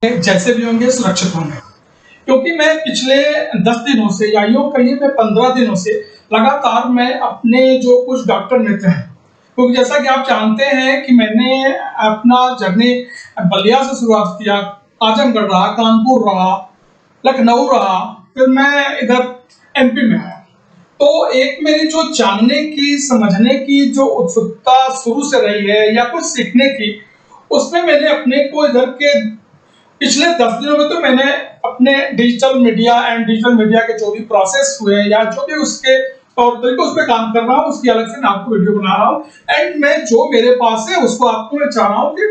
जैसे भी होंगे सुरक्षित होंगे, क्योंकि मैं पिछले 10 दिनों से या यूँ कहिए मैं 15 दिनों से लगातार मैं अपने जो कुछ डॉक्टर मित्र हैं, क्योंकि जैसा कि आप जानते हैं कि मैंने अपना जर्नी बलिया से शुरुआत किया, आजमगढ़ रहा, कानपुर रहा, लखनऊ रहा, फिर मैं इधर एमपी में आया। तो एक मेरी जो जानने की, समझने की जो उत्सुकता शुरू से रही है या कुछ सीखने की, उसमें मैंने अपने को इधर के पिछले 10 दिनों में तो मैंने अपने digital media and digital media के जो भी प्रोसेस हुए या जो भी उसके तौर तरीके उस पर काम कर रहा हूँ, उसकी अलग से मैं आपको वीडियो बना रहा हूँ एंड मैं जो मेरे पास है उसको आपको मैं चाह रहा हूँ कि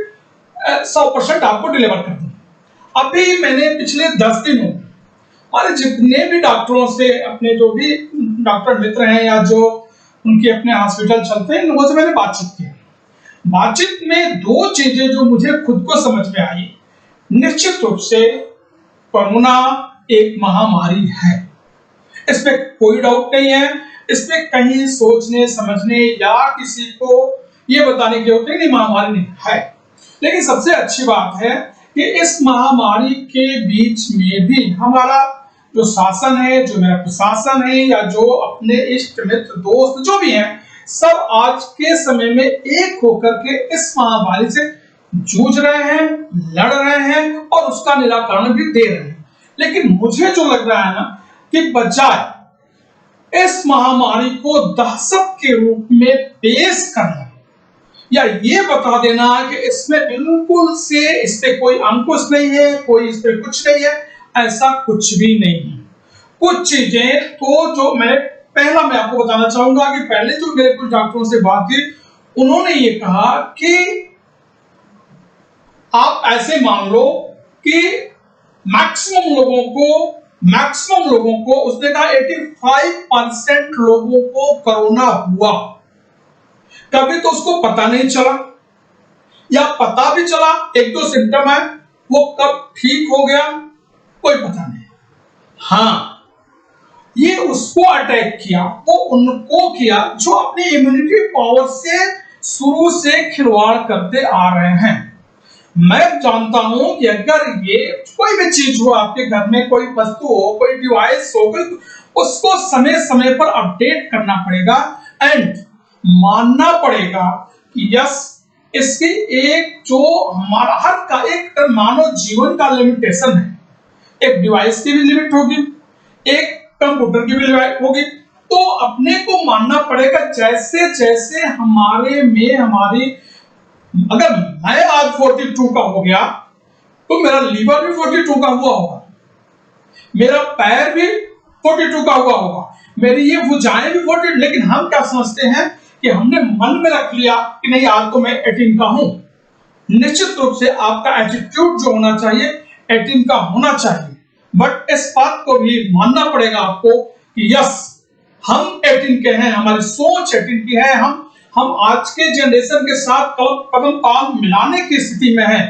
100% आपको डिलीवर कर दूँ। अभी मैंने पिछले 10 दिनों हमारे जितने भी डॉक्टरों से, अपने जो भी डॉक्टर मित्र हैं या जो उनके अपने हॉस्पिटल चलते हैं, लोगों से मैंने बातचीत की। बातचीत में दो चीजें जो मुझे खुद को समझ में आई, निश्चित रूप से कोरोना एक महामारी है, इसमें कोई डाउट नहीं है। इसमें कहीं सोचने समझने या किसी को ये बताने की जरूरत नहीं, महामारी नहीं है। लेकिन सबसे अच्छी बात है कि इस महामारी के बीच में भी हमारा जो शासन है, जो मेरा प्रशासन है या जो अपने इष्ट मित्र दोस्त जो भी हैं, सब आज के समय में एक होकर के इस महामारी से जूझ रहे हैं, लड़ रहे हैं और उसका निराकरण भी दे रहे हैं। लेकिन मुझे जो लग रहा है ना कि बजाय इस महामारी को दहशत के रूप में पेश करना या ये बता देना कि इसमें बिल्कुल से इस पे कोई अंकुश नहीं है, कोई इस पे कुछ नहीं है, ऐसा कुछ भी नहीं है। कुछ चीजें तो जो मैं आपको बताना चाहूंगा कि पहले जो मेरे कुछ डॉक्टरों से बात की, उन्होंने ये कहा कि आप ऐसे मान लो कि मैक्सिमम लोगों को उसने कहा 85% लोगों को कोरोना हुआ, कभी तो उसको पता नहीं चला या पता भी चला, एक दो सिम्टम है, वो कब ठीक हो गया कोई पता नहीं। हाँ, ये उसको अटैक किया, वो उनको किया जो अपनी इम्यूनिटी पावर से शुरू से खिलवाड़ करते आ रहे हैं। मैं जानता हूं कि अगर ये कोई भी चीज हो, आपके घर में कोई वस्तु हो, कोई डिवाइस हो, उसको समय समय पर अपडेट करना पड़ेगा एंड मानना पड़ेगा कि यस, इसकी एक जो हमारा हर का एक मानव जीवन का लिमिटेशन है। एक डिवाइस की भी लिमिट होगी, एक कंप्यूटर की भी लिमिट होगी, तो अपने को मानना पड़ेगा जैसे जैसे हमारे में हमारी, अगर मैं आज 42 का हो गया तो मेरा लीवर भी 42 का हुआ होगा, मेरा पैर भी 42 का हुआ होगा, मेरी ये भुजाएं भी 42। लेकिन हम क्या समझते हैं कि हमने मन में रख लिया कि नहीं आज तो मैं 18 का हूं। निश्चित रूप से आपका एटीट्यूड जो होना चाहिए 18 का होना चाहिए, बट इस बात को भी मानना पड़ेगा आपको कि यस, हम 18 के हैं, हमारी सोच 18 की है, हम आज के जनरेशन के साथ कदम ताल मिलाने की स्थिति में है।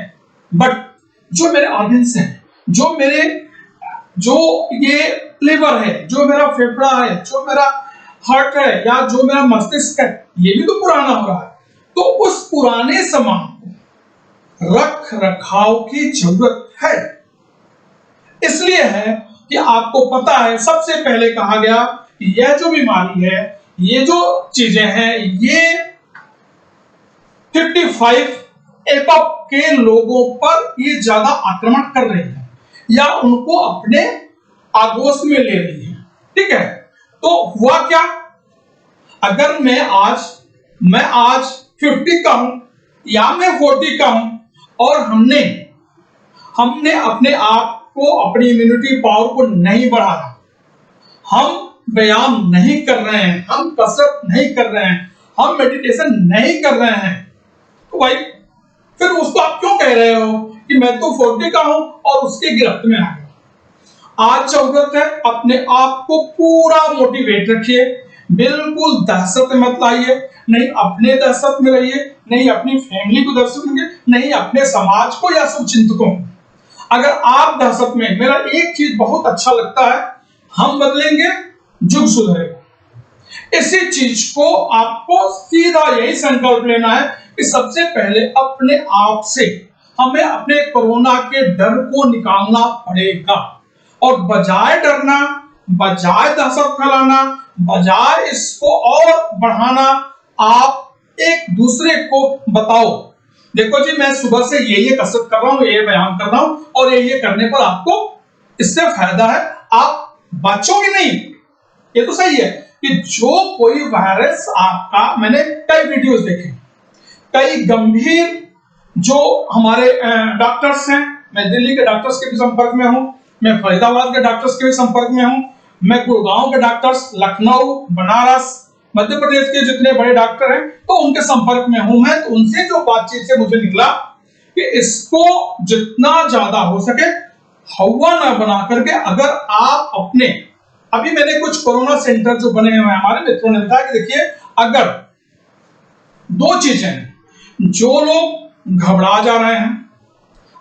बट जो मेरे ऑर्गन्स हैं, जो ये लिवर है, जो मेरा फेफड़ा है, जो मेरा हार्ट है या जो मेरा मस्तिष्क है, ये भी तो पुराना हो रहा है। तो उस पुराने सामान को रख रखाव की जरूरत है। इसलिए है कि आपको पता है, सबसे पहले कहा गया कि यह जो बीमारी है, ये जो चीजें हैं, ये 55 एबव के लोगों पर ये ज्यादा आक्रमण कर रही है या उनको अपने आगोश में ले रही है। ठीक है, तो हुआ क्या, अगर मैं आज 50 का हूं या मैं 40 का हूं और हमने अपने आप को, अपनी इम्यूनिटी पावर को नहीं बढ़ाया, हम व्यायाम नहीं कर रहे हैं, हम कसरत नहीं कर रहे हैं, हम मेडिटेशन नहीं कर रहे हैं, तो भाई फिर उसको आप क्यों कह रहे हो कि मैं तो 40 का हूं और उसके गिरफ्त में आ गया। आज जरूरत है अपने आप को पूरा मोटिवेट रखिए, बिल्कुल दहशत मत लाइए, नहीं अपने दहशत में रहिए, नहीं अपनी फैमिली को दहशत में, नहीं अपने समाज को या शुभचिंतकों को। अगर आप दहशत में, मेरा एक चीज बहुत अच्छा लगता है, हम बदलेंगे युग सुधरेगा। इसी चीज को आपको सीधा यही संकल्प लेना है कि सबसे पहले अपने आप से हमें अपने कोरोना के डर को निकालना पड़ेगा। और बजाय डरना, बजाय दहशत फैलाना, बजाय इसको और बढ़ाना, आप एक दूसरे को बताओ, देखो जी मैं सुबह से ये कसरत कर रहा हूं, ये व्यायाम कर रहा हूं, और ये करने पर आपको इससे फायदा है, आप बचोगे नहीं। ये तो सही है कि जो कोई वायरस आपका, मैंने कई वीडियोस देखे, कई गंभीर जो हमारे डॉक्टर्स हैं, मैं दिल्ली के डॉक्टर्स के भी संपर्क में हूं, मैं फरीदाबाद के डॉक्टर्स के भी संपर्क में हूं, मैं गुड़गांव के डॉक्टर्स, लखनऊ, बनारस, मध्य प्रदेश के जितने बड़े डॉक्टर हैं तो उनके संपर्क में हूं मैं। तो उनसे जो बातचीत से मुझे निकला कि इसको जितना ज्यादा हो सके हवा ना बना करके, अगर आप अपने, अभी मैंने कुछ कोरोना सेंटर जो बने हुए हैं, हमारे मित्रों ने बताया कि देखिए अगर दो चीजें, जो लोग घबरा जा रहे हैं,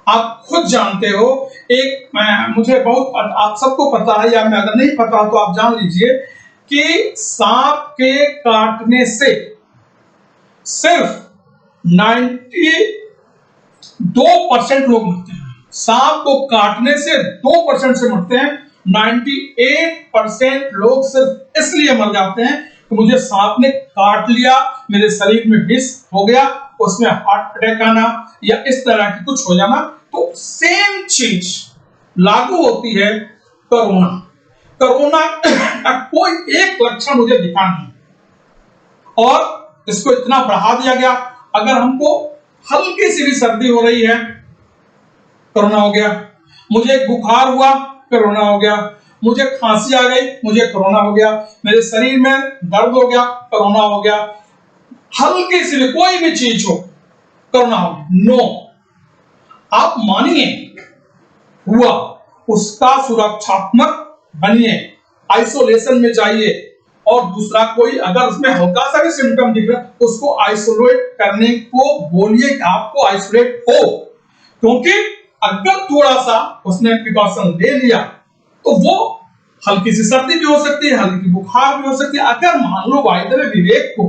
आप खुद जानते हो, एक मुझे बहुत, आप सबको पता है या मैं अगर नहीं पता तो आप जान लीजिए कि सांप के काटने से सिर्फ 92% लोग मरते हैं। सांप को काटने से 2% से मरते हैं, 98% लोग सिर्फ इसलिए मर जाते हैं कि मुझे सांप ने काट लिया, मेरे शरीर में विष हो गया, उसमें हार्ट अटैक आना या इस तरह की कुछ हो जाना। तो सेम चीज लागू होती है कोरोना। कोरोना का कोई एक लक्षण मुझे दिखा नहीं और इसको इतना बढ़ा दिया गया, अगर हमको हल्की सी भी सर्दी हो रही है, कोरोना हो गया, मुझे बुखार हुआ, कोरोना हो गया, मुझे खांसी आ गई, मुझे कोरोना हो गया, मेरे शरीर में दर्द हो गया, कोरोना हो गया, हल्की सी भी कोई भी चीज हो, कोरोना हो गया। नो, आप मानिए हुआ, उसका सुरक्षात्मक बनिए, आइसोलेशन में जाइए, और दूसरा कोई अगर उसमें हल्का सा भी सिम्टम दिख रहा है उसको आइसोलेट करने को बोलिए कि आपको आइसोलेट हो, क्योंकि अगर थोड़ा सा उसने प्रिकॉशन ले लिया तो वो हल्की सी सर्दी भी हो सकती है, हल्की बुखार भी हो सकती है। अगर मान लो वायदे में विवेक को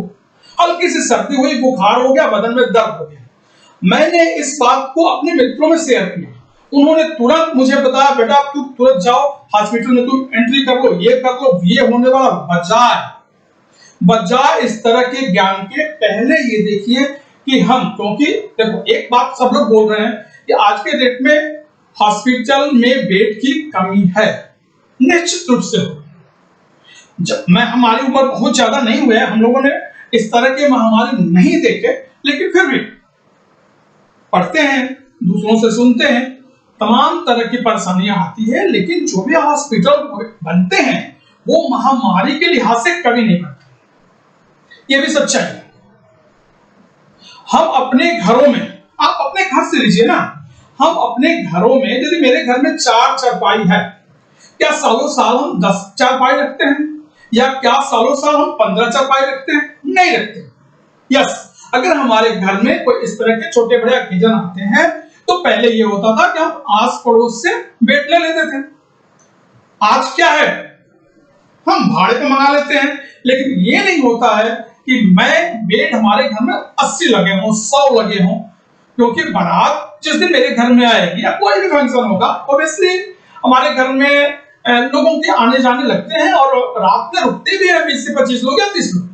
हल्की सी सर्दी हुई, बुखार हो गया, बदन में दर्द हो गया, मैंने इस बात को अपने मित्रों में शेयर किया, उन्होंने तुरंत मुझे बताया बेटा तू तुरंत जाओ हॉस्पिटल में, तू एंट्री कर लो, ये कर लो, ये होने वाला। बजाय इस तरह के ज्ञान के पहले ये देखिए कि हम, क्योंकि देखो एक बात सब लोग बोल रहे हैं कि आज के डेट में हॉस्पिटल में बेड की कमी है, निश्चित रूप से। जब मैं, हमारी उम्र बहुत ज्यादा नहीं हुई है, हम लोगों ने इस तरह के महामारी नहीं देखे, लेकिन फिर भी पढ़ते हैं, दूसरों से सुनते हैं, तमाम तरह की परेशानियां आती है, लेकिन जो भी हॉस्पिटल बनते हैं वो महामारी के लिहाज से कभी नहीं बनते, ये भी सच्चाई है। हम अपने घरों में, आप अपने घर से लीजिए ना, हम अपने घरों में, यदि मेरे घर में 4 चारपाई है, क्या सालों साल हम 10 चारपाई रखते हैं? या क्या सालों साल हम 15 चारपाई रखते हैं? नहीं रखते। यस, अगर हमारे घर में कोई इस तरह के छोटे बड़े ओकेजन आते हैं तो पहले ये होता था कि हम आस पड़ोस से बेड ले लेते थे। आज क्या है, हम भाड़े पे मंगा लेते हैं, लेकिन ये नहीं होता है कि मैं बेड हमारे घर में 80 लगे हों, 100 लगे हों, क्योंकि बारात जिस दिन मेरे घर में आएगी या कोई भी फंक्शन होगा, ऑब्वियसली हमारे घर में लोगों के आने जाने लगते हैं और रात में रुकते भी है 20 से 25 लोग या 30 लोग,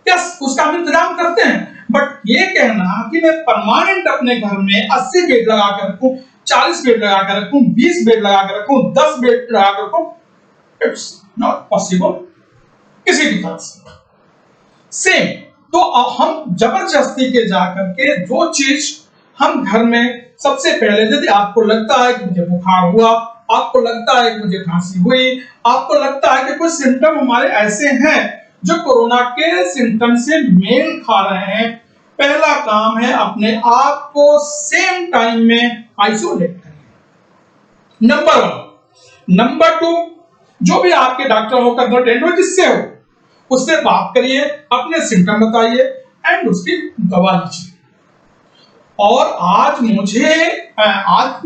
यस, उसका हम इंतजाम करते हैं। बट ये कहना कि मैं परमानेंट अपने घर में 80 बेड लगा कर रखूं, 40 बेड लगा कर रखूं, 20 बेड लगा कर रखूं, 10 बेड लगा कर रखूं, इट्स नॉट पॉसिबल किसी भी तरह से। सेम तो हम जबरदस्ती के जाकर के जो चीज हम घर में, सबसे पहले यदि आपको लगता है कि मुझे बुखार हुआ, आपको लगता है कि मुझे खांसी हुई, आपको लगता है कि कुछ सिम्टम हमारे ऐसे हैं जो कोरोना के सिम्टम से मेल खा रहे हैं, पहला काम है अपने आप को सेम टाइम में आइसोलेट करिए, नंबर 1। नंबर 2, जो भी आपके डॉक्टर हो, कंसल्टेंट हो, जिससे हो, उससे बात करिए, अपने सिम्टम बताइए एंड उसकी दवा लीजिए। और आज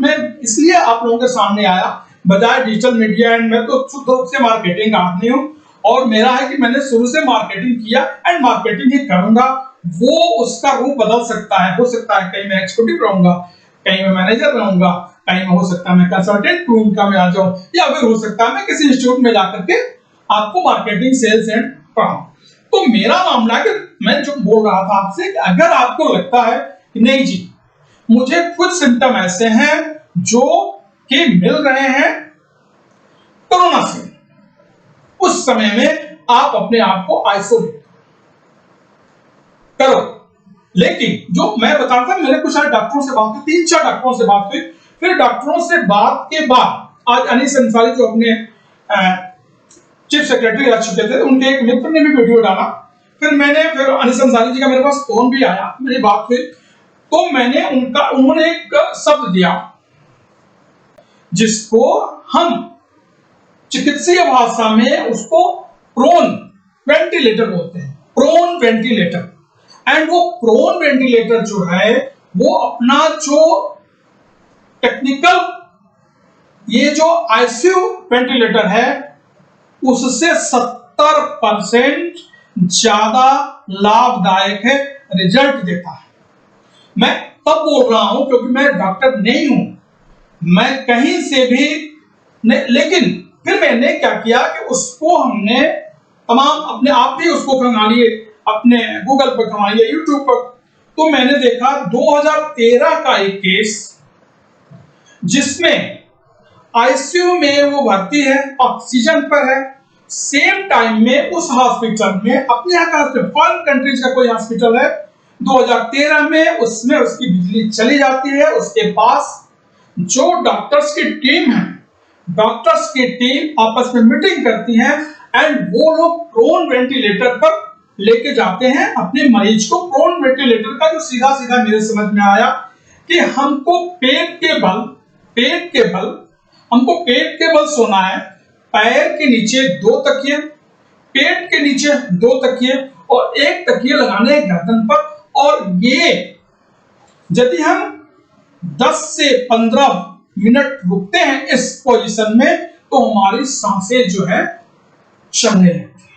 मैं इसलिए आप लोगों के सामने आया, बजाय डिजिटल मीडिया, एंड मैं तो शुद्ध रूप से मार्केटिंग का आदमी हूं, और मेरा है कि मैंने शुरू से मार्केटिंग किया एंड मार्केटिंग ही करूंगा। वो उसका रूप बदल सकता है, हो सकता है कहीं मैं एक्सक्लूसिव रहूंगा, कहीं मैं मैनेजर रहूंगा, कहीं में हो सकता है मैं कंसल्टेंट का में आ जाऊं, या फिर हो सकता है मैं किसी इंस्टीट्यूट में जाकर के आपको मार्केटिंग सेल्स एंड पढ़ाऊं। तो मेरा मामला है कि मैं जो बोल रहा था आपसे कि अगर आपको लगता है कि नहीं जी मुझे कुछ सिम्टम ऐसे हैं जो कि मिल रहे हैं कोरोना से, उस समय में आप अपने आप को आइसोलेट करो। लेकिन जो मैं बता था, मैंने कुछ डॉक्टरों से बात की, 3-4 डॉक्टरों से बात हुई, फिर डॉक्टरों से बात के बाद आज अनीस अंसारी जो अपने चीफ सेक्रेटरी रह चुके थे, उनके एक मित्र ने भी वीडियो डाला, फिर अनीस अंसारी जी का मेरे पास फोन भी आया, मेरी बात हुई, तो मैंने उन्होंने एक शब्द दिया जिसको हम चिकित्सीय भाषा में उसको प्रोन वेंटिलेटर बोलते हैं, प्रोन वेंटिलेटर। एंड वो प्रोन वेंटिलेटर जो है वो अपना जो टेक्निकल ये जो आईसीयू वेंटिलेटर है उससे 70% ज्यादा लाभदायक है, रिजल्ट देता है। मैं तब बोल रहा हूं क्योंकि मैं डॉक्टर नहीं हूं, मैं कहीं से भी नहीं, लेकिन फिर मैंने क्या किया कि उसको हमने तमाम अपने आप भी उसको खंगा लिए, अपने गूगल पर खंगा लिए, यूट्यूब पर। तो मैंने देखा 2013 का एक केस जिसमें आईसीयू में वो भर्ती है, ऑक्सीजन पर है, सेम टाइम में उस हॉस्पिटल में अपने यहाँ का फॉरेन कंट्रीज का कोई हॉस्पिटल है, 2013 में उसमें उसकी बिजली चली जाती है। उसके पास जो डॉक्टर्स की टीम है, डॉक्टर्स की टीम आपस में मीटिंग करती है एंड वो लोग प्रोन वेंटिलेटर पर लेके जाते हैं अपने मरीज को। प्रोन वेंटिलेटर का जो सीधा सीधा मेरे समझ में आया कि हमको पेट के बल सोना है, पैर के नीचे 2 तकिए, पेट के नीचे 2 तकिए और 1 तकिए लगाने हैं गर्दन पर। और ये यदि हम 10 से 15 मिनट रुकते हैं इस पोजीशन में तो हमारी सांसें जो है चलने लगती है।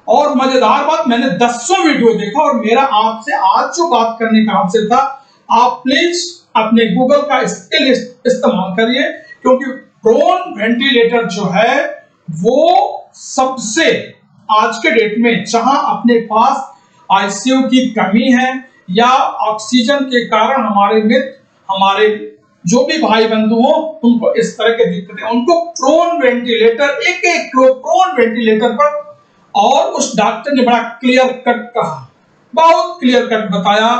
और मजेदार बात, मैंने 10 वीडियो देखा और मेरा आपसे आज जो बात करने का आपसे था, आप प्लीज अपने गूगल का स्किल इस्तेमाल करिए, क्योंकि प्रोन वेंटिलेटर जो है वो सबसे आज के डेट में, जहां अपने पास आईसीयू की कमी है या ऑक्सीजन के कारण हमारे जो भी भाई बंधु हो उनको इस तरह के दिक्कतें, उनको प्रोन वेंटिलेटर, एक लोग प्रोन वेंटिलेटर पर। और उस डॉक्टर ने बड़ा क्लियर कट कहा, बहुत क्लियर कट बताया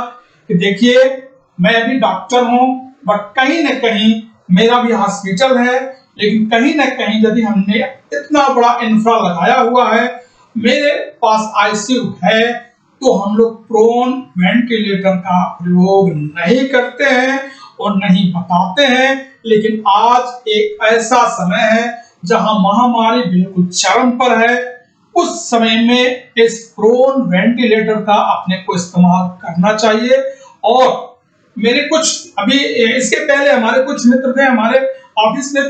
कि देखिए मैं भी डॉक्टर हूं, बट कहीं ना कहीं मेरा भी हॉस्पिटल है, लेकिन कहीं ना कहीं यदि हमने इतना बड़ा इंफ्रा लगाया हुआ है, मेरे पास आईसीयू है, तो हम लोग प्रोन वेंटिलेटर का प्रयोग नहीं करते हैं और नहीं बताते हैं। लेकिन आज एक ऐसा समय है जहां महामारी बिल्कुल चरम पर है, उस समय में इस प्रोन वेंटिलेटर का अपने को इस्तेमाल करना चाहिए। और मेरे कुछ अभी इसके पहले हमारे कुछ मित्र थे, हमारे ऑफिस में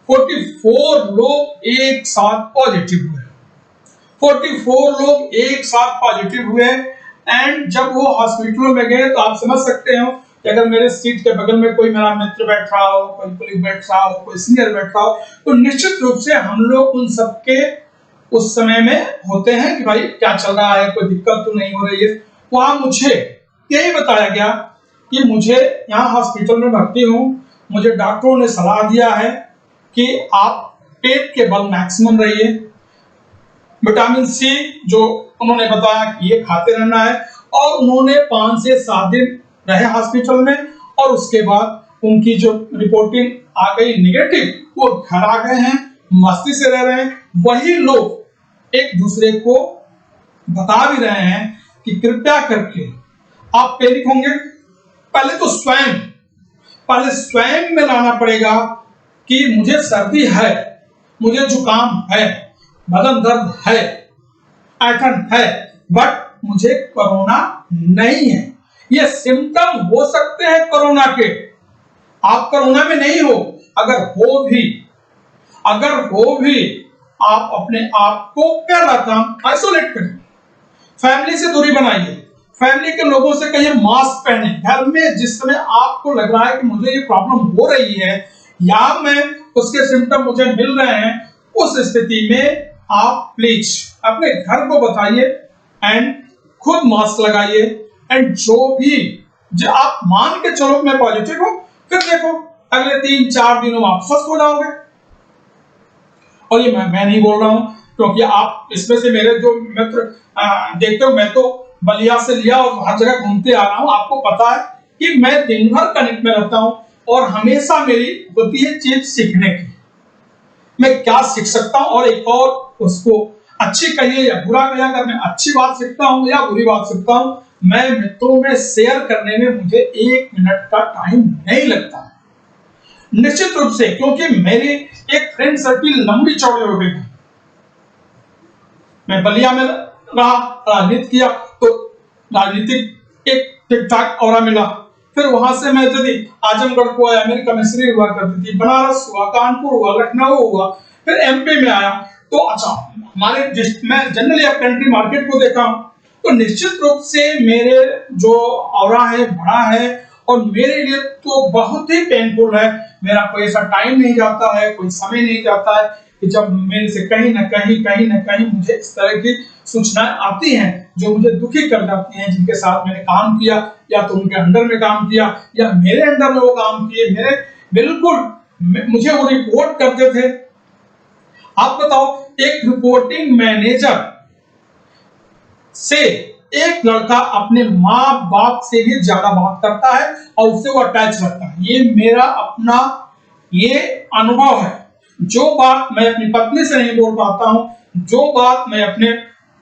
44 लोग एक साथ पॉजिटिव हुए, 44 लोग एक साथ पॉजिटिव हुए। एंड जब वो हॉस्पिटलों में गए तो आप समझ सकते हो कि अगर मेरे सीट के बगल में कोई मेरा मित्र बैठ रहा हो, कोई कोलीग बैठ रहा हो, कोई सीनियर बैठ रहा हो, तो निश्चित रूप से हम लोग उन सबके उस समय में होते हैं कि भाई क्या चल रहा है, कोई दिक्कत तो नहीं हो रही है। वहां मुझे यही बताया गया कि मुझे यहाँ हॉस्पिटल में भर्ती हूँ, मुझे डॉक्टरों ने सलाह दिया है कि आप पेट के बल मैक्सिमम रहिए, विटामिन सी जो उन्होंने बताया कि ये खाते रहना है। और उन्होंने 5 से 7 दिन रहे हॉस्पिटल में और उसके बाद उनकी जो रिपोर्टिंग आ गई निगेटिव, वो घर आ गए हैं, मस्ती से रह रहे हैं। वही लोग एक दूसरे को बता भी रहे हैं कि कृपया करके आप पैनिक होंगे, पहले स्वयं में लाना पड़ेगा कि मुझे सर्दी है, मुझे जुकाम है, बदन दर्द है, ऐंठन है, बट मुझे कोरोना नहीं है। ये सिम्टम हो सकते हैं कोरोना के, आप कोरोना में नहीं हो। अगर हो भी आप अपने आप को पहला काम आइसोलेट करिए, फैमिली से दूरी बनाइए, फैमिली के लोगों से कहिए मास्क पहने। घर में जिस समय आपको लग रहा है कि मुझे ये प्रॉब्लम हो रही है या मैं उसके सिम्टम मुझे मिल रहे हैं, उस स्थिति में आप प्लीज अपने घर को बताइए एंड खुद मास्क लगाइए। एंड जो आप मान के चलो मैं पॉजिटिव हूं, फिर देखो अगले 3-4 दिनों में आप स्वस्थ हो जाओगे। और ये मैं नहीं बोल रहा हूं, क्योंकि आप इसमें से मेरे जो मित्र देखते हो, मैं तो बलिया से लिया और हर जगह घूमते आ रहा हूं। आपको पता है कि मैं दिन भर कनेक्ट में रहता हूं और हमेशा मेरी होती है चीज सीखने की। मैं क्या सीख सकता हूं और एक और उसको अच्छी कहिए या बुरा कहिए, अगर मैं अच्छी बात सीखता हूं या बुरी बात सीखता हूं, मैं मित्रों में शेयर करने में मुझे 1 मिनट का टाइम नहीं लगता है। निश्चित रूप से, क्योंकि मेरी एक फ्रेंड सर्किल लंबी चौड़ी हो गई है। मैं बलिया में रहा, राजनीति किया, तो राजनीतिक एक ठीक ठाक और मिला। फिर वहां से मैं यदि आजमगढ़ को आया, मेरी कमिश्नरी हुआ करती थी, बनारस हुआ, कानपुर हुआ, लखनऊ हुआ, फिर एमपी में आया। तो अच्छा, मैं जनरली कंट्री मार्केट को देखा हूं, तो निश्चित रूप से मेरे जो ऑरा है बड़ा है और मेरे लिए तो बहुत ही पेनफुल है। मेरा कोई ऐसा टाइम नहीं जाता है, कोई समय नहीं जाता है कि जब मेरे से कहीं ना कहीं मुझे इस तरह की सूचनाएं आती हैं जो मुझे दुखी कर जाती हैं, जिनके साथ मैंने काम किया या तो उनके अंडर में काम किया या मेरे अंडर में वो काम किए, मेरे बिल्कुल मुझे वो रिपोर्ट करते थे। आप बताओ, एक रिपोर्टिंग मैनेजर से एक लड़का अपने माँ बाप से भी ज्यादा बात करता है और उससे वो अटैच रखता है। ये मेरा अपना ये अनुभव है। जो बात मैं अपनी पत्नी से नहीं बोल पाता हूं, जो बात मैं अपने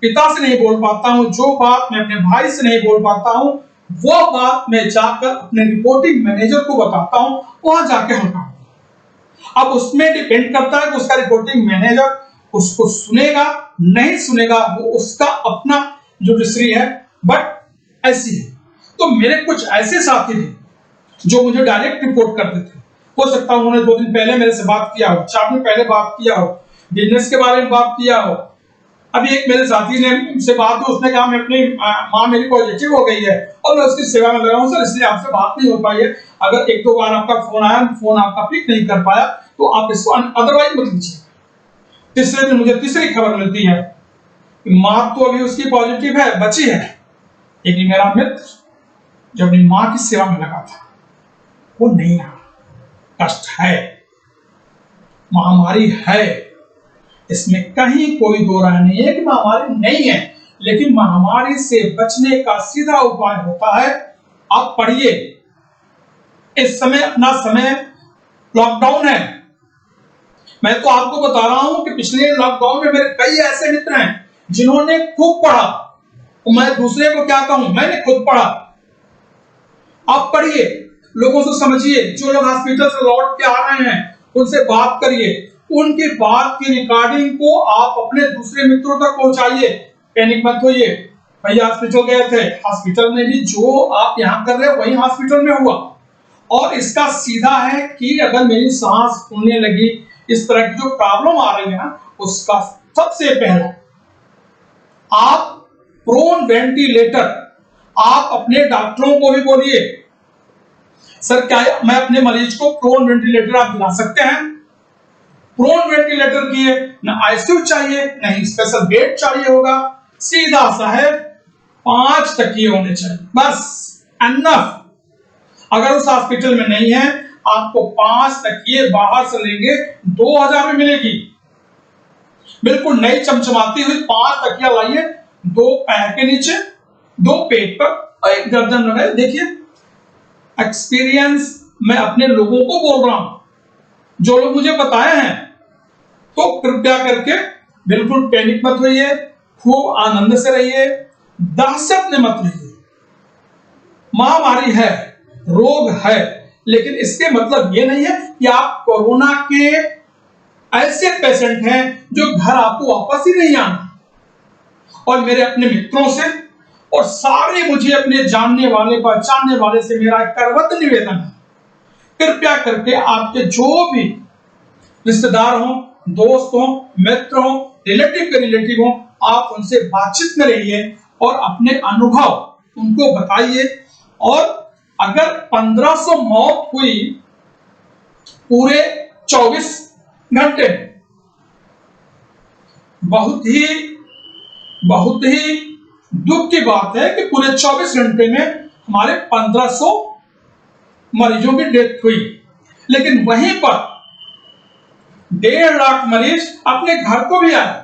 पिता से नहीं बोल पाता हूं, जो बात मैं अपने भाई से नहीं बोल पाता हूं, वो बात मैं जाकर अपने रिपोर्टिंग मैनेजर को बताता हूं, वहां जाके होता हूं। अब उसमें डिपेंड करता है कि उसका रिपोर्टिंग मैनेजर उसको सुनेगा नहीं सुनेगा, वो उसका अपना जुडिशरी है, बट ऐसी है। तो मेरे कुछ ऐसे साथी थे जो मुझे डायरेक्ट रिपोर्ट करते थे। हो सकता है उन्होंने 2 दिन पहले मेरे से बात किया हो, 4 दिन पहले बात किया हो, बिजनेस के बारे में बात किया हो। अभी एक मेरे साथी ने से बात हुई, उसने कहा मैं अपनी माँ मेरी पॉजिटिव हो गई है और मैं उसकी सेवा में लगा हूं सर, इसलिए आपसे बात नहीं हो पाई है। अगर 1-2 बार आपका फोन आया, फोन आपका पिक नहीं कर पाया, तो आप इसको अदरवाइज मत लीजिए। तीसरे दिन मुझे तीसरी खबर मिलती है कि माँ तो अभी उसकी पॉजिटिव है, बची है, लेकिन मेरा मित्र जो अपनी माँ की सेवा में लगा था वो नहीं रहा। कष्ट है, महामारी है, इसमें कहीं कोई दो राय नहीं है कि महामारी नहीं है, लेकिन महामारी से बचने का सीधा उपाय होता है, आप पढ़िए। इस समय अपना समय लॉकडाउन है। मैं तो आपको बता रहा हूं कि पिछले लॉकडाउन में मेरे कई ऐसे मित्र हैं जिन्होंने खूब पढ़ा, तो मैं दूसरे को क्या कहूं, मैंने खुद पढ़ा। आप पढ़िए, लोगों से समझिए, जो लोग हॉस्पिटल से लौट के आ रहे हैं उनसे बात करिए, उनकी बात की रिकॉर्डिंग को आप अपने दूसरे मित्रों तक पहुंचाइए। पैनिक मत होइए, भैया हॉस्पिटल गए थे, हॉस्पिटल में भी जो आप यहां कर रहे हो वही हॉस्पिटल में हुआ। और इसका सीधा है कि अगर मेरी सांस फूलने लगी, इस तरह की जो प्रॉब्लम आ रही है ना, उसका सबसे पहले आप प्रोन वेंटिलेटर, आप अपने डॉक्टरों को भी बोलिए सर क्या मैं अपने मरीज को प्रोन वेंटिलेटर आप दिला सकते हैं। प्रोन वेंटिलेटर की ना आईसीयू चाहिए, नहीं स्पेशल बेड चाहिए होगा, सीधा सा है 5 तकिए होने चाहिए, बस एनफ। अगर उस हॉस्पिटल में नहीं है, आपको 5 तकिए बाहर से लेंगे, 2000 में मिलेगी, बिल्कुल नई चमचमाती हुई 5 तकिया लाइए, 2 पैर के नीचे, 2 पेट पर और 1 गर्दन में। देखिए, एक्सपीरियंस मैं अपने लोगों को बोल रहा हूं, जो लोग मुझे बताए हैं। तो कृपया करके बिल्कुल पैनिक मत होइए, खूब आनंद से रहिए, दहशत में मत रहिए। महामारी है, रोग है, लेकिन इसके मतलब ये नहीं है कि आप कोरोना के ऐसे पेशेंट हैं जो घर आपको वापस ही नहीं आना। और मेरे अपने मित्रों से और सारे मुझे अपने जानने वाले पहचानने वाले से मेरा एक करवत निवेदन है, कृपया करके आपके जो भी रिश्तेदार हो, दोस्त हो, मित्र हो, रिलेटिव के रिलेटिव हो, आप उनसे बातचीत में रहिए और अपने अनुभव उनको बताइए। और अगर 1500 मौत हुई पूरे 24 घंटे, बहुत ही दुख की बात है कि पूरे 24 घंटे में हमारे 1500 मरीजों की डेथ हुई, लेकिन वहीं पर 1.5 लाख मरीज अपने घर को भी आए।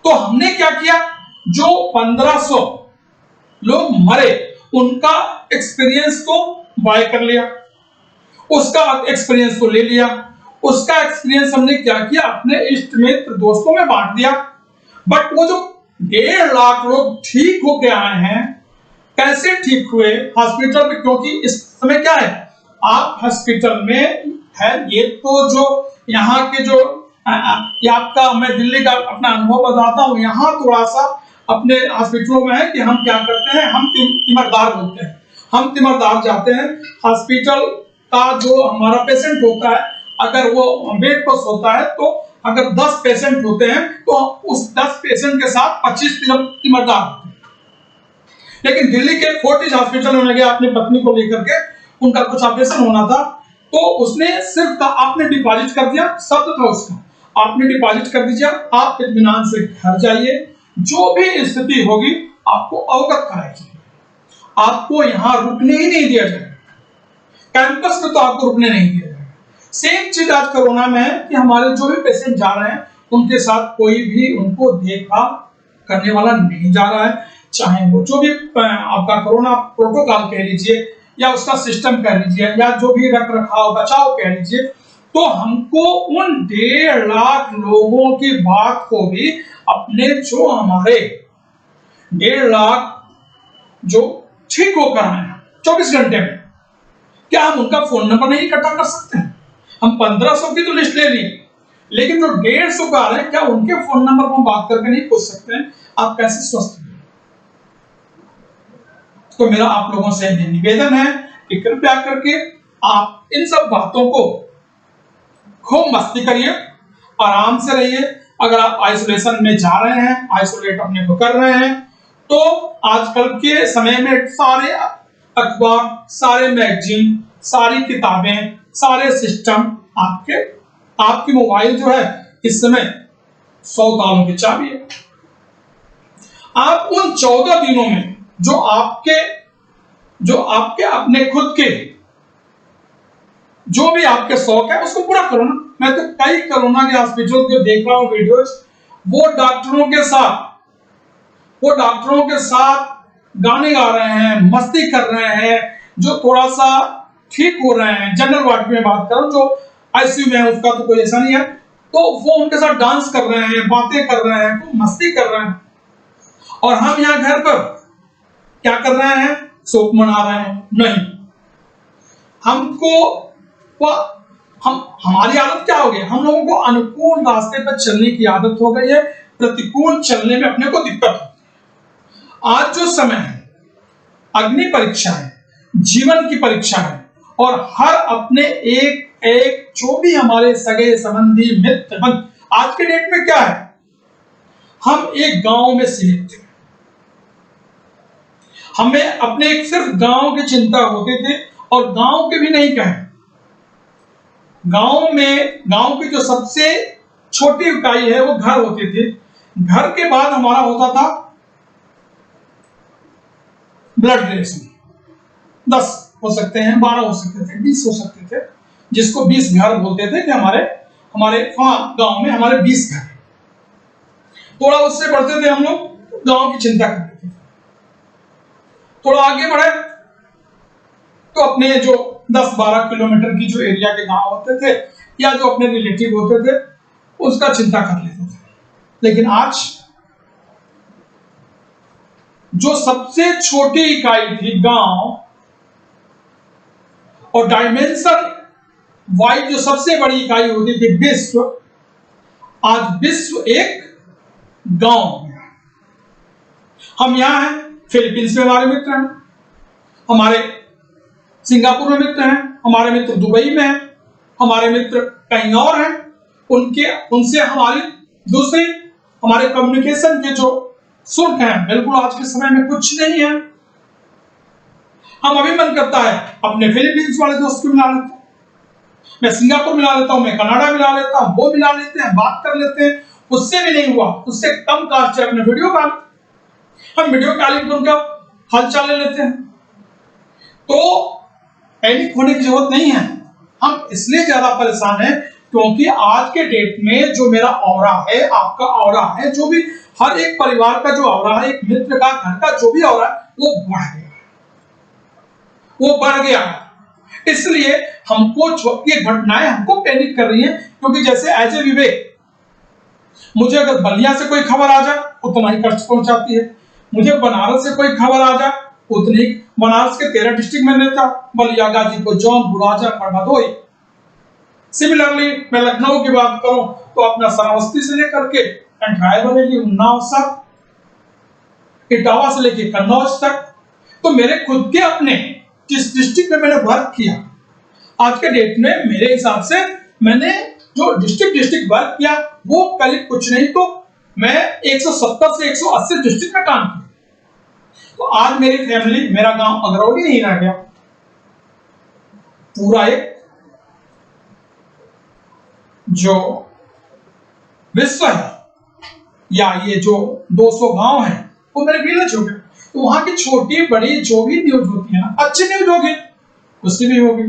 तो हमने क्या किया, जो 1500 लोग मरे उनका एक्सपीरियंस को बाय कर लिया, उसका एक्सपीरियंस को ले लिया, उसका एक्सपीरियंस हमने क्या किया, अपने इष्ट मित्र दोस्तों में बांट दिया। बट वो जो 1.5 लाख लोग ठीक होके आए हैं, कैसे ठीक हुए हॉस्पिटल में, क्योंकि इस समय क्या है, आप हॉस्पिटल में है, ये तो जो यहाँ के जो ये आपका, मैं दिल्ली का अपना अनुभव बताता हूँ, यहाँ थोड़ा सा अपने हॉस्पिटलों में है कि हम क्या करते हैं, हम तीमरदार बोलते हैं, हम तीमरदार जाते हैं हॉस्पिटल का। जो हमारा पेशेंट होता है, अगर वो बेड पर सोता है, तो अगर 10 पेशेंट होते हैं तो उस 10 पेशेंट के साथ 25 तीमरदार होते हैं। लेकिन दिल्ली के फोर्टिस हॉस्पिटल में गया अपनी पत्नी को लेकर के, उनका कुछ ऑपरेशन होना था, तो उसने सिर्फ आपने डिपॉजिट कर दिया, शब्द था उसका, आपने डिपॉजिट कर दीजिए, आप इत्मीनान से घर जाइए, जो भी स्थिति होगी आपको अवगत कराएगी, आपको यहां रुकने ही नहीं दिया जाएगा, कैंपस में तो आपको रुकने नहीं दिया जाएगा। सेम चीज आज कोरोना में है कि हमारे जो भी पेशेंट जा रहे हैं उनके साथ कोई भी उनको देखभाल करने वाला नहीं जा रहा है, चाहे वो जो भी आपका कोरोना प्रोटोकॉल कह लीजिए या उसका सिस्टम कह लीजिए या जो भी रख रखाव बचाव कह लीजिए। तो हमको उन 1.5 लाख लोगों की बात को भी अपने जो हमारे 1.5 लाख जो ठीक होकर आए हैं 24 घंटे में, क्या हम उनका फोन नंबर नहीं इकट्ठा कर सकते हैं? हम 1500 की तो लिस्ट ले ली, लेकिन जो 150 का आ रहे हैं, क्या उनके फोन नंबर को हम बात करके नहीं पूछ सकते हैं आप कैसे स्वस्थ हैं? तो मेरा आप लोगों से निवेदन है कि कृपया करके आप इन सब बातों को खूब मस्ती करिए, आराम से रहिए। अगर आप आइसोलेशन में जा रहे हैं, आइसोलेट अपने को कर रहे हैं, तो आजकल के समय में सारे अखबार, सारे मैगजीन, सारी किताबें, सारे सिस्टम आपकी मोबाइल जो है इस समय 100 तालों की चाबी है। आप उन 14 दिनों में जो आपके अपने खुद के जो भी आपके शौक है उसको पूरा करो ना। मैं तो कई कोरोना के हॉस्पिटल को देख रहा हूं वीडियोस, वो डॉक्टरों के साथ गाने गा रहे हैं, मस्ती कर रहे हैं, जो थोड़ा सा ठीक हो रहे हैं, जनरल वार्ड में बात करो, जो आईसीयू में है उसका तो कोई ऐसा नहीं है, तो वो उनके साथ डांस कर रहे हैं, बातें कर रहे हैं, तो मस्ती कर रहे हैं। और हम यहाँ घर पर क्या कर रहे हैं, शोक मना रहे हैं। नहीं, हमारी आदत क्या हो गई, हम लोगों को अनुकूल रास्ते पर चलने की आदत हो गई है, प्रतिकूल चलने में अपने को दिक्कत होती है। आज जो समय है अग्नि परीक्षा है, जीवन की परीक्षा है, और हर अपने एक जो भी हमारे सगे संबंधी मित्र आज के डेट में क्या है, हम एक गांव में सीमित थे, हमें अपने सिर्फ गांव की चिंता होती थी, और गांव के भी नहीं कहें, गांव की जो सबसे छोटी इकाई है वो घर होती थी। घर के बाद हमारा होता था ब्लड रिलेशन, 10 हो सकते हैं, 12 हो सकते थे, 20 हो सकते थे, जिसको 20 घर बोलते थे कि हमारे गांव में हमारे 20 घर। थोड़ा उससे बढ़ते थे हम लोग, गांव की चिंता करते थे। थोड़ा आगे बढ़े तो अपने जो 10-12 किलोमीटर की जो एरिया के गांव होते थे या जो अपने रिलेटिव होते थे उसका चिंता कर लेते थे। लेकिन आज जो सबसे छोटी इकाई थी गांव, और डायमेंशन वाइज जो सबसे बड़ी इकाई होती थी विश्व, आज विश्व एक गांव में। हम यहां हैं, फिलीपींस में हमारे मित्र हैं, हमारे सिंगापुर में मित्र हैं, हमारे मित्र दुबई में हैं, हमारे मित्र कहीं और हैं, उनसे हमारी दूसरी हमारे कम्युनिकेशन के जो शुल्क हैं बिल्कुल आज के समय में कुछ नहीं है। हम अभी मन करता है अपने फिलीपींस वाले दोस्त को मिला लेते हैं, मैं सिंगापुर मिला लेता हूं, मैं कनाडा मिला लेता हूं, वो मिला लेते हैं, बात कर लेते हैं। उससे भी नहीं हुआ, उससे कम कास्ट से अपने वीडियो कॉल, हम वीडियो कॉलिंग पर उनका हालचाल ले लेते हैं। तो पैनिक होने की जरूरत नहीं है। हम इसलिए ज्यादा परेशान हैं क्योंकि आज के डेट में जो मेरा ऑरा है, आपका ऑरा है, जो भी हर एक परिवार का जो ऑरा है, एक मित्र का, घर का जो भी ऑरा है, वो बढ़ गया, वो बढ़ गया। इसलिए हमको ये घटनाएं हमको पैनिक कर रही हैं, क्योंकि जैसे एज ए विवेक, मुझे अगर बलिया से कोई खबर आ जाए उतना ही कष्ट पहुंचाती है, मुझे बनारस से कोई खबर आ जाए उतनी, बनारस के 13 डिस्ट्रिक्ट में रहता, बलिया, गाजीपुर, जौनपुर, आजमगढ़, भदोही। सिमिलरली मैं लखनऊ की बात करूं तो अपना श्रावस्ती से लेकर के बरेली, उन्नाव तक, इटावा से लेकर कन्नौज तक, तो मेरे खुद के अपने जिस डिस्ट्रिक्ट में मैंने वर्क किया, आज के डेट में मेरे हिसाब से मैंने जो डिस्ट्रिक्ट वर्क किया वो करीब कुछ नहीं तो मैं 170 से 180 डिस्ट्रिक्ट में काम किया। तो आज मेरी फैमिली, मेरा गांव अगरौली नहीं रह गया, पूरा एक जो विश्व है या ये जो 200 गांव है वो मेरे विलेज हो गए। तो वहां की छोटी बड़ी जो भी न्यूज होती है ना, अच्छी न्यूज होगी, उसकी भी होगी,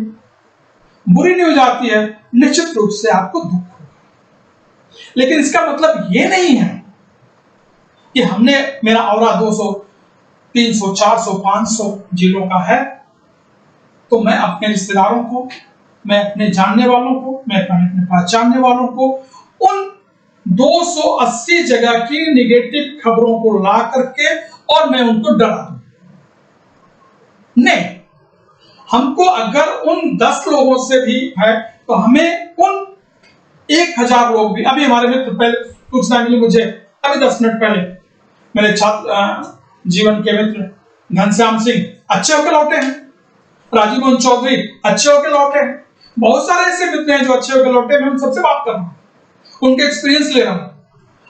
बुरी न्यूज आती है, निश्चित रूप से आपको दुख होगा। लेकिन इसका मतलब ये नहीं है कि हमने, मेरा ऑरा 200, 300, 400, 500 जिलों का है तो मैं अपने रिश्तेदारों को, मैं अपने जानने वालों को, मैं अपने पहचानने वालों को उन 280 जगह की निगेटिव खबरों को ला करके और मैं उनको डरा दूं? नहीं, हमको अगर उन 10 लोगों से भी है तो हमें उन 1000 लोग भी, अभी हमारे मित्र, पहले सूचना मिली मुझे अभी 10 मिनट पहले, मेरे छात्र जीवन के मित्र घनश्याम सिंह अच्छे होकर लौटे हैं, राजीव मोहन चौधरी अच्छे होकर लौटे हैं, बहुत सारे ऐसे मित्र हैं जो अच्छे होकर लौटे हैं। मैं उन सबसे बात कर रहा हूं, उनके एक्सपीरियंस ले रहा हूं।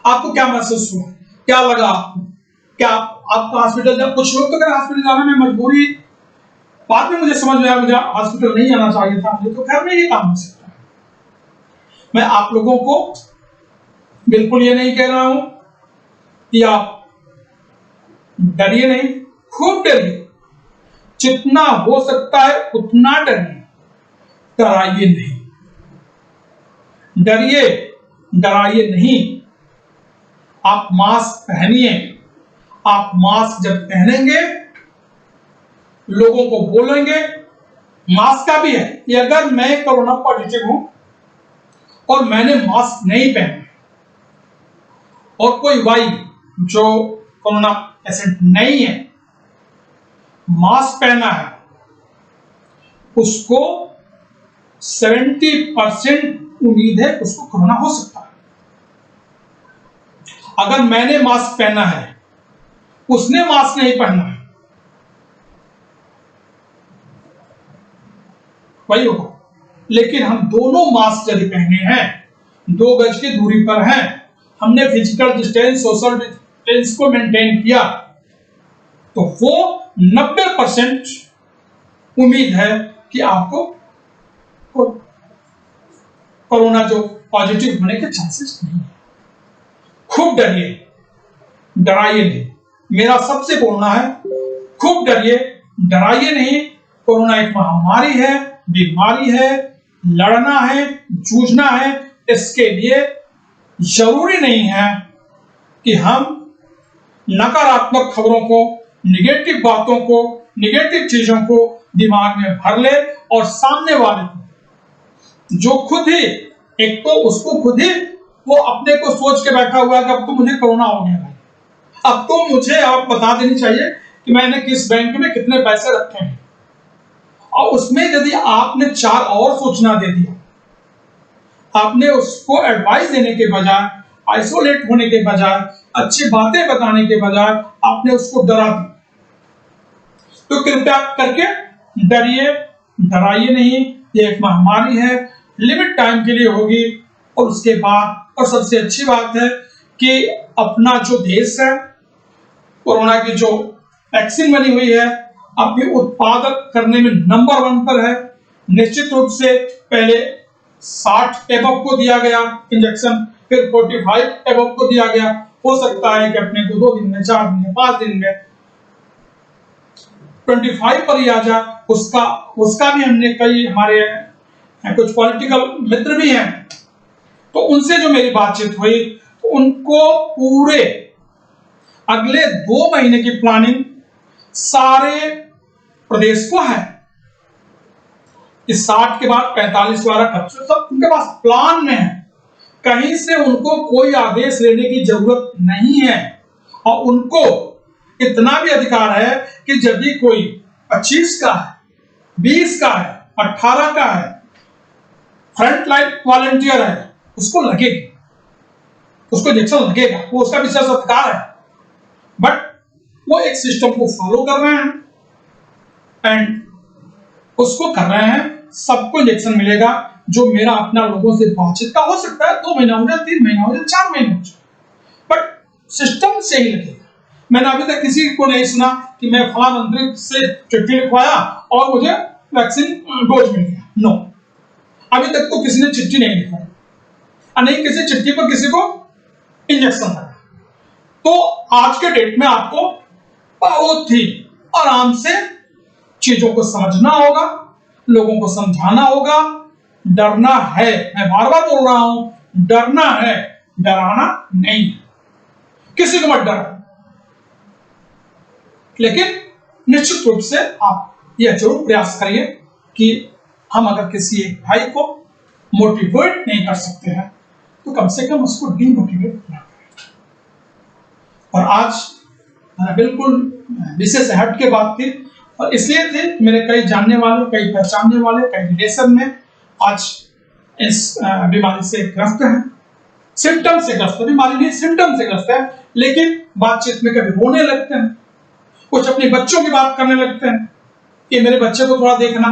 आपको क्या महसूस हुआ, क्या लगा आपको, क्या आपको हॉस्पिटल जा, कुछ लोग तो कह हॉस्पिटल जाने में मजबूरी, बाद में मुझे समझ में आया मुझे हॉस्पिटल नहीं आना चाहिए था, मुझे तो घर में ही काम हो सकता है। मैं आप लोगों को बिल्कुल ये नहीं कह रहा हूं कि आप डरिए नहीं, खूब डरिए, जितना हो सकता है उतना डरिए, डराइए नहीं, डरिए डराइए नहीं। आप मास्क पहनिए, आप मास्क जब पहनेंगे लोगों को बोलेंगे, मास्क का भी है कि अगर मैं कोरोना पॉजिटिव हूं और मैंने मास्क नहीं पहना और कोई भाई जो कोरोना पेशेंट नहीं है मास्क पहना है, उसको 70% उम्मीद है उसको कोरोना हो सकता है। अगर मैंने मास्क पहना है, उसने मास्क नहीं पहना है, वही होगा। लेकिन हम दोनों मास्क यदि पहने हैं, 2 गज की दूरी पर हैं, हमने फिजिकल डिस्टेंस, सोशल डिस्टेंस को मेंटेन किया, तो वो 90% उम्मीद है कि आपको कोरोना जो पॉजिटिव होने के चांसेस नहीं है। खूब डरिए, डराइए नहीं। मेरा सबसे बोलना है, खूब डरिए, डराइए नहीं। कोरोना एक महामारी है, बीमारी है, लड़ना है, जूझना है। इसके लिए जरूरी नहीं है कि हम नकारात्मक खबरों को, निगेटिव बातों को, निगेटिव चीजों को दिमाग में भर ले और सामने वाले को, जो खुद ही, एक तो उसको खुद ही वो अपने को सोच के बैठा हुआ है कि अब तो मुझे कोरोना हो गया है, अब तो मुझे आप बता देनी चाहिए कि मैंने किस बैंक में कितने पैसे रखे हैं, और उसमें यदि आपने 4 और सूचना दे दिया, आपने उसको एडवाइस देने के बजाय, आइसोलेट होने के बजाय, अच्छी बातें बताने के बजाय आपने उसको डरा दिया। तो कृपया करके डरिए, डराइए नहीं। ये एक महामारी है, लिमिट टाइम के लिए होगी, और उसके बाद, और सबसे अच्छी बात है कि अपना जो देश है, कोरोना की जो वैक्सीन बनी हुई है, अभी उत्पादक करने में नंबर 1 पर है। निश्चित रूप से पहले 60 एबव को दिया गया इंजेक्शन, फिर 45 एबव को दिया गया। हो सकता है कि अपने को 2 दिन में, 4 दिन में, 5 दिन में 25 पर ही आ जाए। उसका भी हमने कई हमारे कुछ पॉलिटिकल मित्र भी हैं, तो उनसे जो मेरी बातचीत हुई तो उनको पूरे अगले 2 महीने की प्लानिंग सारे प्रदेश को है। इस 60 के बाद 45 वाला कब्जा सब उनके पास प्लान में है। कहीं से उनको कोई आदेश लेने की जरूरत नहीं है, और उनको इतना भी अधिकार है कि जब भी कोई 25 का है, 20 का है, 18 का है, फ्रंट लाइन वॉलंटियर है, उसको लगेगी, उसको इंजेक्शन लगेगा, वो उसका विशेष अधिकार है। बट वो एक सिस्टम को फॉलो कर रहे हैं एंड उसको कर रहे हैं, सबको इंजेक्शन मिलेगा। जो मेरा अपना लोगों से बातचीत का हो सकता है 2 महीना हो जाए, 3 महीना हो जाए, 4 महीने हो जाए, बट सिस्टम से ही लगेगा। मैंने अभी तक किसी को नहीं सुना कि मैं फला मंत्री से चिट्ठी लिखवाया और मुझे वैक्सीन डोज मिल गया। नो, अभी तक तो किसी ने चिट्ठी नहीं लिखवाई, नहीं किसी चिट्ठी पर किसी को इंजेक्शन लगा। तो आज के डेट में आपको बहुत ही आराम से चीजों को समझना होगा, लोगों को समझाना होगा। डरना है, मैं बार बार बोल रहा हूं, डरना है, डराना नहीं है। किसी को मत डरा, लेकिन निश्चित रूप से आप यह जरूर प्रयास करिए कि हम अगर किसी एक भाई को मोटिवेट नहीं कर सकते हैं तो कम से कम उसको डीमोटिवेट ना करें। और आज बिल्कुल विशेष हट के बात थी, और इसलिए थे मेरे कई जानने वाले, कई पहचानने वाले, कई रिलेशन में आज इस बीमारी से ग्रस्त हैं, सिम्टम से ग्रस्त है, बीमारी नहीं सिम्टम से ग्रस्त है। लेकिन बातचीत में कभी रोने लगते हैं, कुछ अपने बच्चों की बात करने लगते हैं कि मेरे बच्चे को थोड़ा देखना।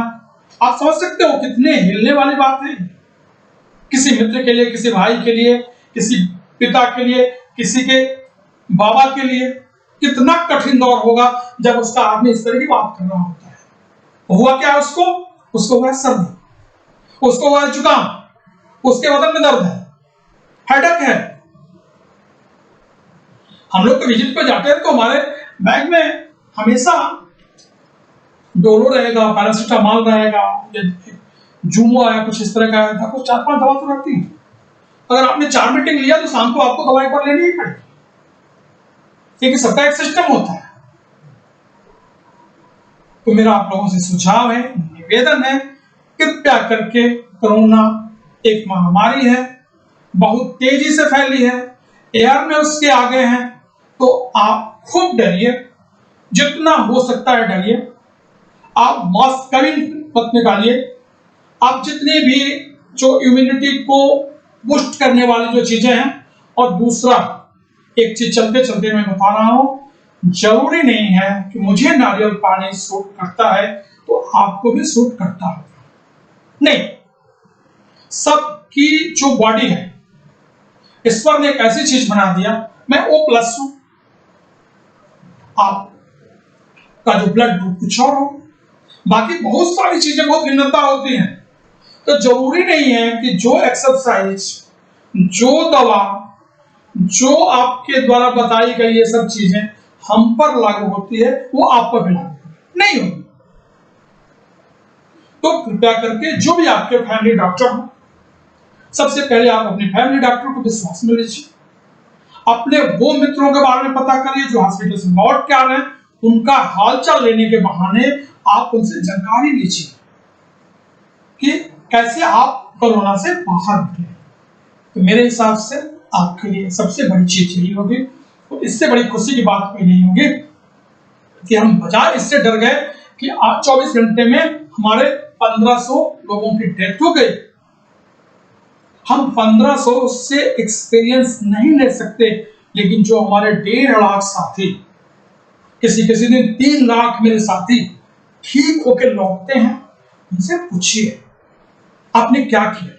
आप समझ सकते हो कितने हिलने वाली बात है, किसी मित्र के लिए, किसी भाई के लिए, किसी पिता के लिए, किसी के बाबा के लिए कितना कठिन दौर होगा जब उसका आदमी इस तरह की बात कर रहा होता है। हुआ क्या है उसको हुआ सर्दी, उसको हुआ जुकाम, उसके बदन में दर्द है, हेडेक है। हम लोग तो विजिट पे जाते हैं तो हमारे बैग में हमेशा डोलो रहेगा, पैरासिटामॉल रहेगा, जूमो आया कुछ इस तरह का, कुछ 4-5 दवा तो रहती है। अगर आपने 4 मीटिंग लिया तो शाम को आपको दवाई पर लेनी ही पड़ेगी, क्योंकि सबका एक सिस्टम होता है। तो मेरा आप लोगों से सुझाव है, निवेदन है, कृपया करके कोरोना एक महामारी है, बहुत तेजी से फैली है, एयर में उसके आगे हैं, तो आप खूब डरिए, जितना हो सकता है डरिए। आप मास्क कभी मत निकालिए। आप जितनी भी जो इम्यूनिटी को बूस्ट करने वाली जो चीजें हैं, और दूसरा एक चीज चलते चलते मैं बता रहा हूं, जरूरी नहीं है कि मुझे नारियल पानी सूट करता है तो आपको भी सूट करता है, नहीं। सबकी जो बॉडी है, ईश्वर ने एक ऐसी चीज बना दिया, मैं O+ हूं, आपका जो ब्लड ग्रुप कुछ और हो, बाकी बहुत सारी चीजें, बहुत भिन्नता होती हैं। तो जरूरी नहीं है कि जो एक्सरसाइज, जो दवा, जो आपके द्वारा बताई गई ये सब चीजें हम पर लागू होती है वो आप पर भी लागू नहीं होगी। तो कृपया करके जो भी आपके फैमिली डॉक्टर हो, सबसे पहले आप अपने फैमिली डॉक्टर को विश्वास में लीजिए। अपने वो मित्रों के बारे में पता करिए जो हॉस्पिटल से लौट के आ रहे हैं, उनका हालचाल लेने के बहाने आप उनसे जानकारी लीजिए कि कैसे आप कोरोना से बाहर निकले। तो मेरे हिसाब से आपके लिए सबसे बड़ी चीज यही होगी, तो इससे बड़ी खुशी की बात कोई नहीं होगी कि हम बजाय इससे डर गए कि आज 24 घंटे में हमारे 1500 लोगों की डेथ हो गई। हम 1500 से एक्सपीरियंस नहीं ले सकते, लेकिन जो हमारे 1.5 लाख साथी, किसी दिन 3 लाख मेरे साथी ठीक होकर लौटते हैं, उनसे पूछिए आपने क्या किया।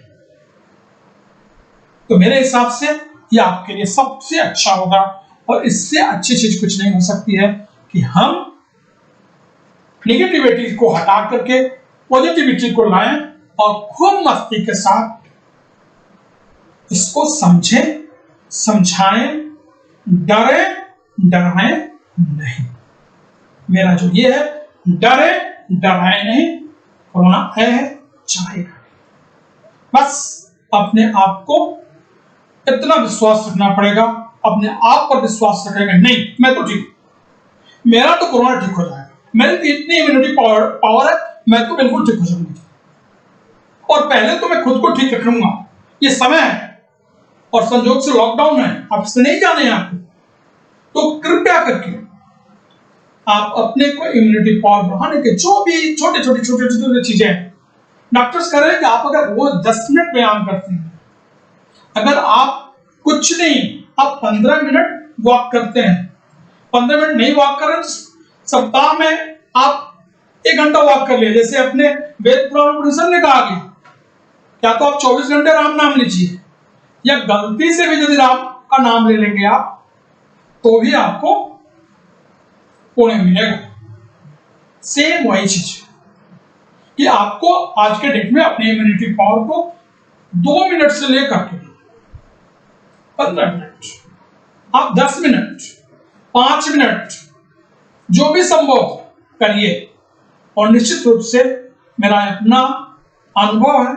तो मेरे हिसाब से यह आपके लिए सबसे अच्छा होगा, और इससे अच्छी चीज कुछ नहीं हो सकती है कि हम निगेटिविटी को हटा करके पॉजिटिविटी को लाएं और खूब मस्ती के साथ इसको समझें, समझाएं, डरें, डराएं नहीं। मेरा जो ये है, डरे डराएं नहीं, कोरोना है जाएगा। बस अपने आप को इतना विश्वास रखना पड़ेगा, अपने आप पर विश्वास रखेगा, नहीं मैं तो ठीक, मेरा तो कोरोना ठीक हो जाएगा, मेरी तो इतनी इम्यूनिटी पावर है, मैं तो बिल्कुल ठीक हो जाऊंगी। और पहले तो मैं खुद को ठीक रखूंगा, ये समय है और संयोग से लॉकडाउन है, आप इससे नहीं जाने आपको, तो कृपया करके आप अपने को इम्यूनिटी पावर बढ़ाने के जो भी छोटे छोटे चीजें हैं, डॉक्टर्स कह रहे हैं कि आप अगर रोज 10 मिनट व्यायाम करते हैं, अगर आप कुछ नहीं, आप 15 मिनट वॉक करते हैं, 15 मिनट नहीं वॉक कर रहे, सप्ताह में आप 1 घंटा वॉक कर लिया, जैसे अपने वेद पुराण उपनिषद ने कहा गया, क्या तो आप 24 घंटे राम नाम लीजिए, या गलती से भी यदि राम का नाम ले लेंगे आप, तो भी आपको पुण्य मिलेगा। सेम वही चीज कि आपको आज के डेट में अपनी इम्यूनिटी पावर को 2 मिनट से लेकर के 15 मिनट, आप 10 मिनट, 5 मिनट, जो भी संभव करिए। और निश्चित रूप से मेरा अपना अनुभव है,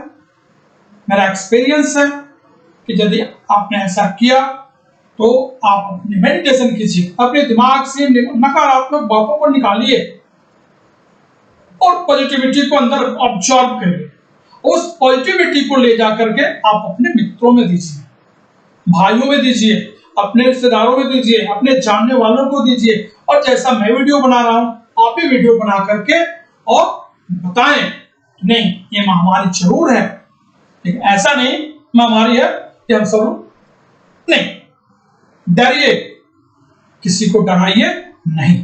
मेरा एक्सपीरियंस है कि यदि आपने ऐसा किया तो आप अपनी मेडिटेशन कीजिए, अपने दिमाग से नकारात्मक बातों को निकालिए और पॉजिटिविटी को अंदर ऑब्जर्व करिए। उस पॉजिटिविटी को ले जाकर के आप अपने मित्रों में दीजिए, भाइयों में दीजिए, अपने रिश्तेदारों में दीजिए, अपने जानने वालों को दीजिए। और जैसा मैं वीडियो बना रहा हूं, आप भी वीडियो बना करके और बताएं, नहीं ये महामारी जरूर है, लेकिन ऐसा नहीं महामारी है कि हम सब नहीं, डरिए, किसी को डराइए नहीं।